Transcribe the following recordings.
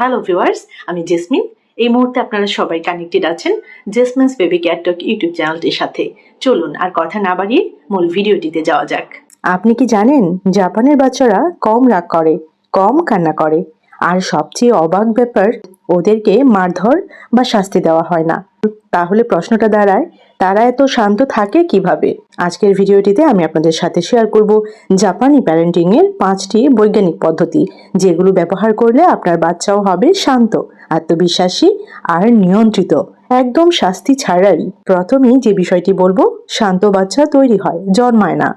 Hello viewers, আমি jasmine. এই মুহূর্তে আপনারা সবাই কানেক্টেড আছেন জেসমিনস বেবি কেয়ার টক ইউটিউব চ্যানেলটির সাথে। চলুন আর কথা না বাড়িয়ে মূল ভিডিওটিতে যাওয়া যাক। আপনি কি জানেন জাপানের বাচ্চারা কম রাগ করে, কম কান্না করে, আর সবচেয়ে অবাক ব্যাপার ওদেরকে মারধর বা শাস্তি দেওয়া হয় না। তাহলে প্রশ্নটা দাঁড়ায়, তারা এত শান্ত থাকে কিভাবে? আজকের ভিডিওটিতে আমি আপনাদের সাথে শেয়ার করব জাপানি প্যারেন্টিং এর 5টি বৈজ্ঞানিক পদ্ধতি, যেগুলো ব্যবহার করলে আপনার বাচ্চাও হবে শান্ত, আত্মবিশ্বাসী আর নিয়ন্ত্রিত, একদম শাস্তি ছাড়াই। প্রথমেই যে বিষয়টি বলবো, শান্ত বাচ্চা তৈরি হয়, জন্মায় না।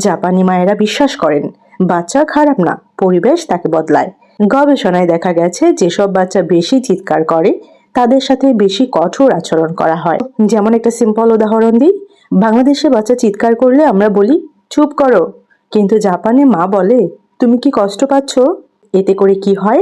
জাপানি মায়েরা বিশ্বাস করেন বাচ্চা খারাপ না, পরিবেশ তাকে বদলায়। গবেষণায় দেখা গেছে যেসব বাচ্চা বেশি চিৎকার করে তাদের সাথে বেশি কঠোর আচরণ করা হয়। যেমন একটা সিম্পল উদাহরণ দিই, বাংলাদেশে বাচ্চা চিৎকার করলে আমরা বলি চুপ করো, কিন্তু জাপানে মা বলে তুমি কি কষ্ট পাচ্ছ? এতে করে কি হয়?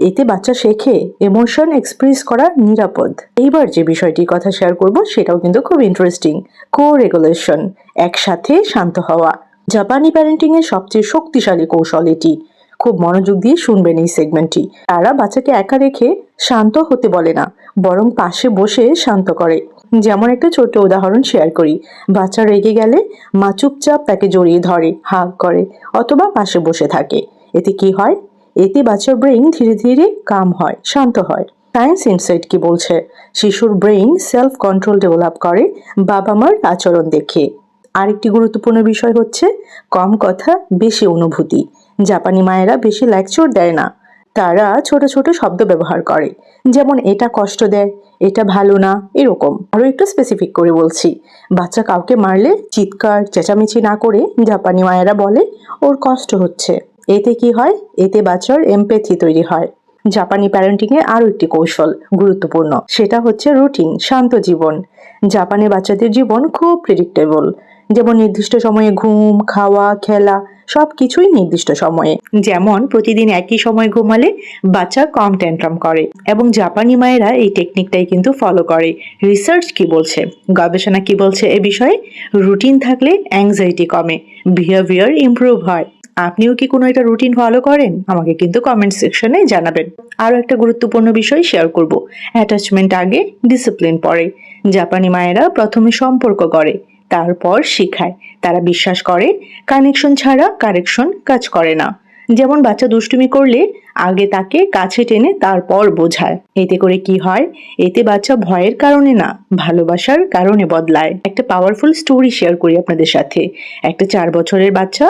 এতে বাচ্চা শেখে ইমোশন এক্সপ্রেস করা নিরাপদ। এইবার যে বিষয়টির কথা শেয়ার করব সেটাও কিন্তু খুব ইন্টারেস্টিং। কো-রেগুলেশন, একসাথে শান্ত হওয়া। জাপানি প্যারেন্টিং এর সবচেয়ে শক্তিশালী কৌশল এটি। খুব মনোযোগ দিয়ে শুনবেন এই সেগমেন্টটি। তারা বাচ্চাকে একা রেখে শান্ত হতে বলে না, বরং পাশে বসে শান্ত করে। যেমন একটা ছোট্ট উদাহরণ শেয়ার করি, বাচ্চা রেগে গেলে মা চুপচাপ তাকে জড়িয়ে ধরে, হাগ করে, অথবা পাশে বসে থাকে। এতে কি হয়? এতে বাচ্চার ব্রেইন ধীরে ধীরে কাম হয়, শান্ত হয়। সায়েন্স ইনসাইট কি বলছে? শিশুর ব্রেইন সেলফ কন্ট্রোল ডেভেলপ করে বাবা মার আচরণ দেখে। আরেকটি গুরুত্বপূর্ণ বিষয় হচ্ছে কম কথা, বেশি অনুভূতি। জাপানি মায়েরা বেশি লেকচার দেয় না, তারা ছোট ছোট শব্দ ব্যবহার করে, যেমন এটা কষ্ট দেয়, এটা ভালো না, এরকম। আরো একটু স্পেসিফিক করে বলছি, বাচ্চা কাউকে মারলে চিৎকার চেঁচামেচি না করে জাপানি মায়েরা বলে ওর কষ্ট হচ্ছে। এতে কি হয়? এতে বাচ্চার এমপ্যাথি তৈরি হয়। জাপানি প্যারেন্টিং এ আরো একটি কৌশল গুরুত্বপূর্ণ, সেটা হচ্ছে রুটিন, শান্ত জীবন। জাপানের বাচ্চাদের জীবন খুব প্রেডিক্টেবল, যেমন নির্দিষ্ট সময়ে ঘুম, খাওয়া, খেলা, সবকিছুই নির্দিষ্ট সময়ে। যেমন প্রতিদিন একই সময় ঘুমালে বাচ্চা কম ট্যান্ট্রাম করে, এবং জাপানি মায়েরা এই টেকনিকটাই কিন্তু ফলো করে। রিসার্চ কি বলছে, গবেষণা কি বলছে এ বিষয়ে? রুটিন থাকলে অ্যাংজাইটি কমে, বিহেভিয়ার ইমপ্রুভ হয়। আপনিও কি কোনো একটা রুটিন ফলো করেন? আমাকে কিন্তু কমেন্ট সেকশনে জানাবেন। আরো একটা গুরুত্বপূর্ণ বিষয় শেয়ার করব, অ্যাটাচমেন্ট আগে, ডিসিপ্লিন পরে। জাপানি মায়েরা প্রথমে সম্পর্ক গড়ে, তারপর শিখায়। তারা বিশ্বাস করে কানেকশন ছাড়া কারেকশন কাজ করে না। যেমন বাচ্চা দুষ্টুমি করলে আগে তাকে কাছে টেনে তারপর বোঝায়। এতে করে কি হয়? এতে বাচ্চা ভয়ের কারণে না, ভালোবাসার কারণে বদলায়। একটা পাওয়ারফুল স্টোরি শেয়ার করি আপনাদের সাথে। একটা 4 বছরের বাচ্চা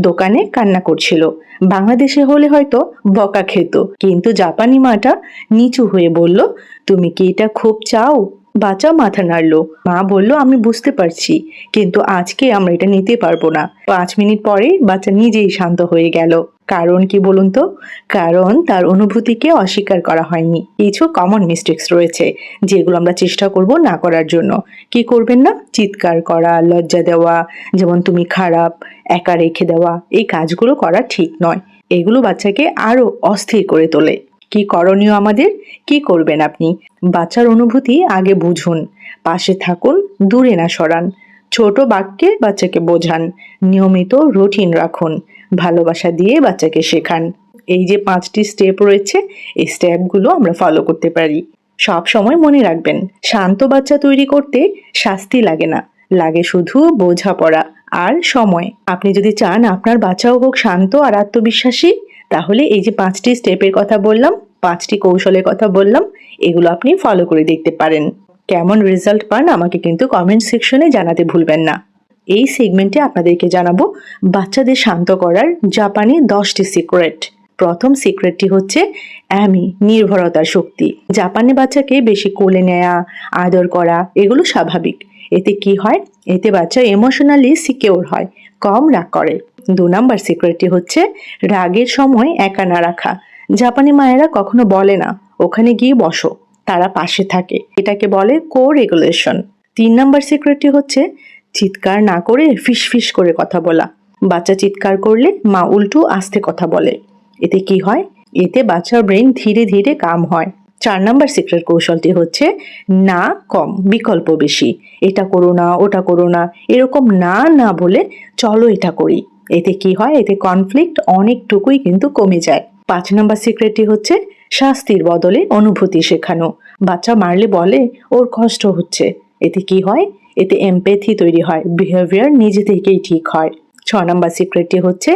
দোকানে কান্না করছিল। বাংলাদেশে হলে হয়তো বকা খেত, কিন্তু জাপানি মাটা নিচু হয়ে বলল তুমি কি এটা খুব চাও? বাচ্চা মাথা নাড়লো। মা বলল আমি বুঝতে পারছি, কিন্তু আজকে আমরা এটা নিতে পারবো না। 5 মিনিট পরে বাচ্চা নিজেই শান্ত হয়ে গেল। কারণ কি বলুন তো? কারণ তার অনুভূতিকে অস্বীকার করা হয়নি। কিছু কমন মিস্টেক্স রয়েছে যেগুলো আমরা চেষ্টা করব না করার জন্য। কি করবেন না? চিৎকার করা, লজ্জা দেওয়া, যেমন তুমি খারাপ, একা রেখে দেওয়া, এই কাজগুলো করা ঠিক নয়। এগুলো বাচ্চাকে আরো অস্থির করে তোলে। কি করণীয় আমাদের? কি করবেন আপনি? বাচ্চার অনুভূতি আগে বুঝুন, পাশে থাকুন, দূরে না সরান। ছোট বাক্যে বাচ্চাকে বোঝান, নিয়মিত রুটিন রাখুন, ভালোবাসা দিয়ে বাচ্চাকে শেখান। এই যে 5টি স্টেপ রয়েছে, এই স্টেপগুলো আমরা ফলো করতে পারি। সব সময় মনে রাখবেন, শান্ত বাচ্চা তৈরি করতে শাস্তি লাগে না, লাগে শুধু বোঝাপড়া আর সময়। আপনি যদি চান আপনার বাচ্চাও হোক শান্ত আর আত্মবিশ্বাসী, তাহলে এই যে 5টি স্টেপের কথা বললাম, 5টি কৌশলের কথা বললাম, এগুলো আপনি ফলো করে দেখতে পারেন। কেমন রেজাল্ট পান আমাকে কিন্তু কমেন্ট সেকশনে জানাতে ভুলবেন না। এই সেগমেন্টে আপনাদেরকে জানাবো বাচ্চাদের শান্ত করার জাপানি 10টি সিক্রেট। প্রথম সিক্রেটটি হচ্ছে নির্ভরতার শক্তি। জাপানি বাচ্চাকে বেশি কোলে নেয়া, আদর করা, এগুলো স্বাভাবিক। এতে কি হয়? এতে বাচ্চা ইমোশনালি সিকিউর হয়, কম রাগ করে। 2 নাম্বার সিক্রেটটি হচ্ছে রাগের সময় একা না রাখা। জাপানি মায়েরা কখনো বলে না ওখানে গিয়ে বসো, তারা পাশে থাকে। এটাকে বলে কো-রেগুলেশন। 3 নাম্বার সিক্রেটটি হচ্ছে চিৎকার না করে ফিস ফিস করে কথা বলা। বাচ্চা চিৎকার করলে মা উল্টো আস্তে কথা বলে। এতে কি হয়? এতে বাচ্চার ব্রেন ধীরে ধীরে কাম হয়। 4 নাম্বার সিক্রেট কৌশলটি হচ্ছে না কম, বিকল্প বেশি। এটা করো না, ওটা করো না, এরকম না না বলে চলো এটা করি। এতে কি হয়? এতে কনফ্লিক্ট অনেকটুকুই কিন্তু কমে যায়। 5 নাম্বার সিক্রেটটি হচ্ছে শাস্তির বদলে অনুভূতি শেখানো। বাচ্চা মারলে বলে ওর কষ্ট হচ্ছে, এতে কি হয়? এতে এমপ্যাথি তৈরি হয়, বিহেভিয়ার নিজে থেকেই ঠিক হয়। 6 নম্বর সিক্রেটটি হচ্ছে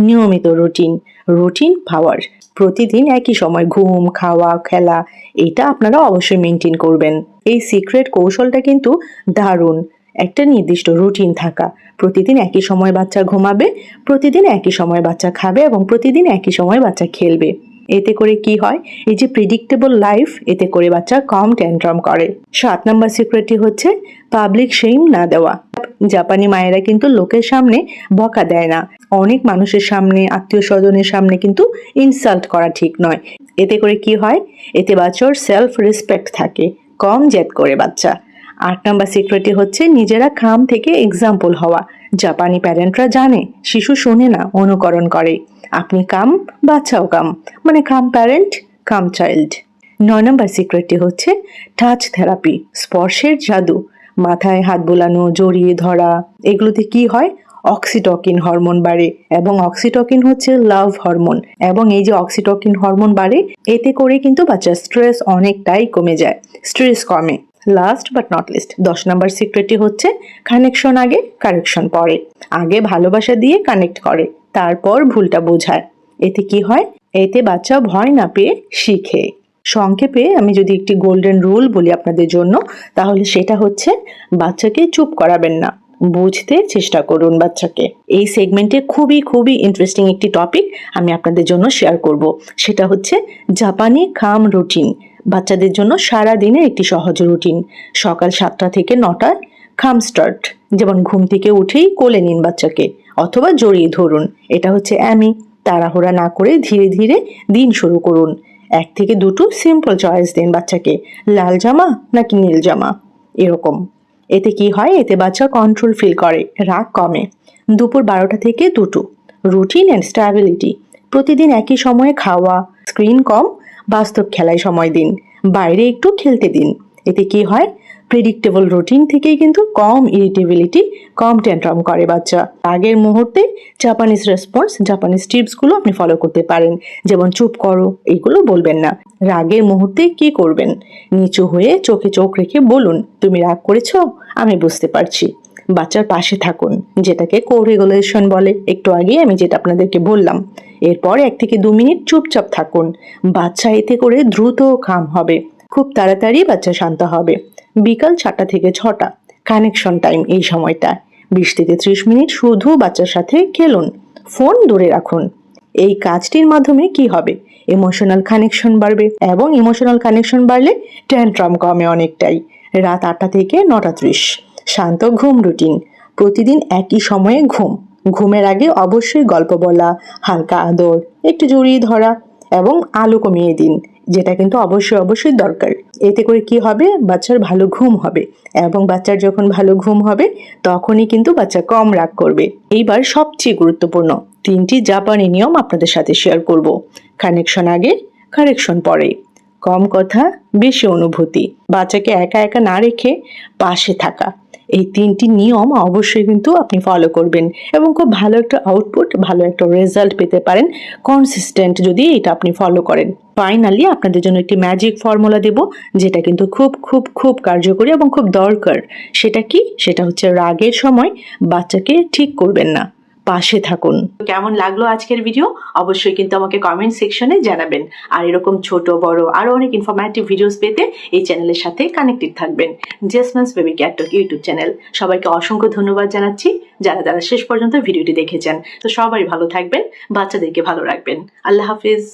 নিয়মিত রুটিন পাওয়ার। প্রতিদিন একই সময় ঘুম, খাওয়া, খেলা, এটা আপনারা অবশ্যই মেনটেন করবেন। এই সিক্রেট কৌশলটা কিন্তু দারুণ। একটা নির্দিষ্ট রুটিন থাকা, প্রতিদিন একই সময় বাচ্চা ঘুমাবে, প্রতিদিন একই সময় বাচ্চা খাবে এবং প্রতিদিন একই সময় বাচ্চা খেলবে। এতে করে কি হয়? এই যে প্রেডিক্টেবল লাইফ, এতে করে বাচ্চা কম ট্যান্ট্রাম করে। 7 নম্বর সিক্রেটটি হচ্ছে পাবলিক শেম না দেওয়া। জাপানি মায়েরা কিন্তু লোকের সামনে বকা দেয় না। অনেক মানুষের সামনে, আত্মীয় স্বজনের সামনে কিন্তু ইনসাল্ট করা ঠিক নয়। এতে করে কি হয়? এতে বাচ্চার সেলফ রেসপেক্ট থাকে, কম জেদ করে বাচ্চা। 8 নম্বর সিক্রেটটি হচ্ছে নিজেরা কাম থেকে এক্সাম্পল হওয়া। জাপানি প্যারেন্টরা জানে শিশু শোনে না, অনুকরণ করে। আপনি কাম, বাচ্চাও কাম, মানে কাম প্যারেন্ট কাম চাইল্ড। 9 নম্বর সিক্রেটটি হচ্ছে টাচ থেরাপি, স্পর্শের জাদু। মাথায় হাত বোলানো, জড়িয়ে ধরা, এগুলোতে কি হয়? অক্সিটকিন হরমোন বাড়ে, এবং অক্সিটকিন হচ্ছে লাভ হরমোন, এবং এই যে অক্সিটকিন হরমোন বাড়ে, এতে করে কিন্তু বাচ্চার স্ট্রেস অনেকটাই কমে যায়, স্ট্রেস কমে। লাস্ট বাট নট লিস্ট 10 নম্বর সিক্রেটটি হচ্ছে কানেকশন আগে, কারেকশন পরে। আগে ভালোবাসা দিয়ে কানেক্ট করে, তারপর ভুলটা বোঝায়। এতে কি হয়? এতে বাচ্চা ভয় না পেয়ে শিখে। সংক্ষেপে আমি যদি একটি গোল্ডেন রুল বলি আপনাদের জন্য, তাহলে সেটা হচ্ছে বাচ্চাকে চুপ করাবেন না, বুঝতে চেষ্টা করুন বাচ্চাকে। এই সেগমেন্টে খুবই ইন্টারেস্টিং একটি টপিক আমি আপনাদের জন্য শেয়ার করব। সেটা হচ্ছে জাপানি কাম রুটিন। বাচ্চাদের জন্য সারা দিনের একটি সহজ রুটিন। সকাল 7টা থেকে 9টা কাম স্টার্ট, যেমন ঘুম থেকে উঠেই কোলে নিন বাচ্চাকে, অথবা জড়িয়ে ধরুন। এটা হচ্ছে আমি। তাড়াহুড়া না করে ধীরে ধীরে দিন শুরু করুন। 1 থেকে 2টো সিম্পল চয়েস দিন বাচ্চাকে, লাল জামা নাকি নীল জামা, এরকম। এতে কি হয়? এতে বাচ্চা কন্ট্রোল ফিল করে, রাগ কমে। দুপুর 12টা থেকে 2টো রুটিন অ্যান্ড স্ট্যাবিলিটি। প্রতিদিন একই সময়ে খাওয়া, স্ক্রিন কম, বাস্তব খেলায় সময় দিন, বাইরে একটু খেলতে দিন। এতে কি হয়? প্রেডিক্টেবল রুটিন থেকেই কিন্তু কম ইরিটেবিলিটি, কম ট্যান্ট্রাম করে বাচ্চা। আগের মুহূর্তে জাপানিজ রেসপন্স, জাপানিজ টিপসগুলো আপনি ফলো করতে পারেন। যেমন চুপ করো, এইগুলো বলবেন না। রাগের মুহূর্তে কি করবেন? নিচু হয়ে চোখে চোখ রেখে বলুন, তুমি রাগ করেছো, আমি বুঝতে পারছি। বাচ্চার পাশে থাকুন, যেটাকে কো-রেগুলেশন বলে। একটু আগে আমি যেটা আপনাদেরকে বললাম। এরপর 1 থেকে 2 মিনিট চুপচাপ থাকুন। বাচ্চা এতে করে দ্রুত কাম হবে, খুব তাড়াতাড়ি বাচ্চা শান্ত হবে। বিকাল 4টা থেকে 6টা কানেকশন টাইম। এই সময়টা 20 থেকে 30 মিনিট শুধু বাচ্চার সাথে খেলুন, ফোন দূরে রাখুন। এই কাজটির মাধ্যমে কি হবে? ইমোশনাল কানেকশন বাড়বে, এবং ইমোশনাল কানেকশন বাড়লে ট্যান্ট্রাম কমে অনেকটাই। রাত 8টা থেকে 9:30 শান্ত ঘুম রুটিন। প্রতিদিন একই সময়ে ঘুম। ঘুমের আগে অবশ্যই গল্প বলা, হালকা আদর, একটু জড়িয়ে ধরা, এবং আলো কমিয়ে দিন, যেটা কিন্তু অবশ্যই দরকার। এতে করে কি হবে? বাচ্চার ভালো ঘুম হবে, এবং বাচ্চার যখন ভালো ঘুম হবে তখনই কিন্তু বাচ্চা কম রাগ করবে। এইবার সবচেয়ে গুরুত্বপূর্ণ 3টি জাপানি নিয়ম আপনাদের সাথে শেয়ার করব। কানেকশন আগে, কারেকশন পরে, কম কথা, বেশি অনুভূতি, বাচ্চাকে একা একা না রেখে পাশে থাকা। এই 3টি নিয়ম অবশ্যই কিন্তু আপনি ফলো করবেন, এবং খুব ভালো একটা আউটপুট, ভালো একটা রেজাল্ট পেতে পারেন কনসিস্টেন্ট যদি এটা আপনি ফলো করেন। ফাইনালি আপনাদের জন্য একটি ম্যাজিক ফর্মুলা দেব, যেটা কিন্তু খুব কার্যকরী এবং খুব দরকার। সেটা কি? সেটা হচ্ছে রাগের সময় বাচ্চাকে ঠিক করবেন না, পাশে থাকুন। কেমন লাগলো আজকের ভিডিও? অবশ্যই কিন্তু আমাকে কমেন্ট সেকশনে জানাবেন। আর এরকম ছোট বড় আরো অনেক ইনফরমেটিভ ভিডিওস পেতে এই চ্যানেলের সাথে কানেক্টেড থাকবেন। Jesmin's baby cat talk YouTube channel. সবাইকে অসংখ্য ধন্যবাদ জানাচ্ছি যারা শেষ পর্যন্ত ভিডিওটি দেখেছেন। তো সবাই ভালো থাকবেন, বাচ্চাদেরকে ভালো রাখবেন। আল্লাহ হাফিজ।